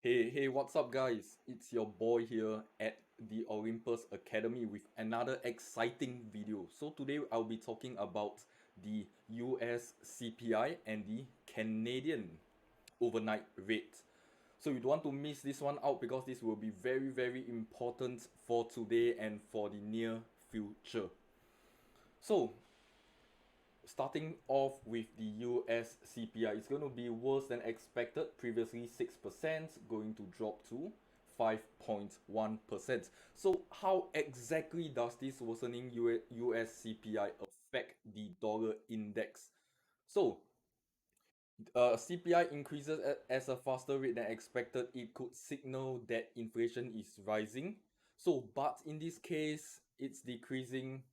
Hey, what's up, guys? It's your boy here at the Olympus Academy with another exciting video. So, today I'll be talking about the US CPI and the Canadian overnight rate. So, you don't want to miss this one out because this will be very, very important for today and for the near future. So, starting off with the US CPI, it's going to be worse than expected. Previously 6%, going to drop to 5.1%. So, how exactly does this worsening US CPI affect the dollar index? So, CPI increases as a faster rate than expected. It could signal that inflation is rising. So, but in this case, it's decreasing,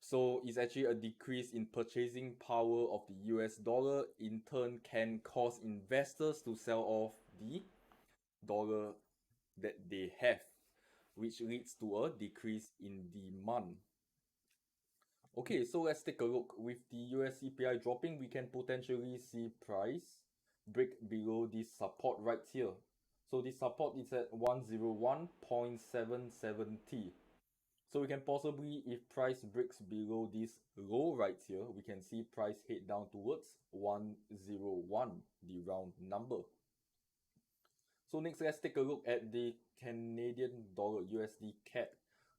so it's actually a decrease in purchasing power of the US dollar, in turn can cause investors to sell off the dollar that they have, which leads to a decrease in demand. Okay, so let's take a look. With the US CPI dropping, we can potentially see price break below this support right here. So this support is at 101.77T. So we can possibly, if price breaks below this low right here, we can see price head down towards 101, the round number. So next, let's take a look at the Canadian dollar USD CAD.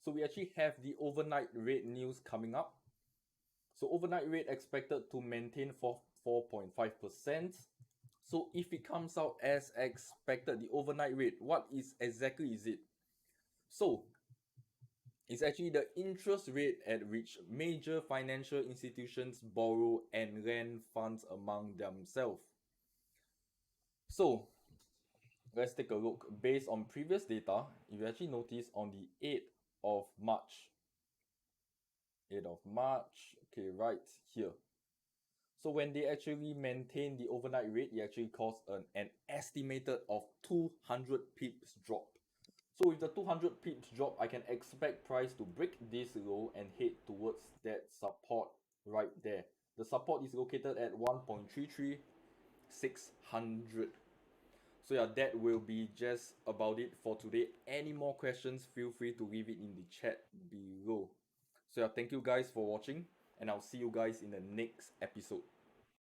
So we actually have the overnight rate news coming up. So overnight rate expected to maintain for 4.5%. So if it comes out as expected, the overnight rate, what is exactly is it? So it's actually the interest rate at which major financial institutions borrow and lend funds among themselves. So let's take a look. Based on previous data, if you actually notice on the 8th of March, 8th of March, okay, right here. So when they actually maintain the overnight rate, it actually caused an estimated of 200 pips drop. So with the 200 pips drop, I can expect price to break this low and head towards that support right there. The support is located at 1.33600. So yeah, that will be just about it for today. Any more questions, feel free to leave it in the chat below. So yeah, thank you guys for watching, and I'll see you guys in the next episode.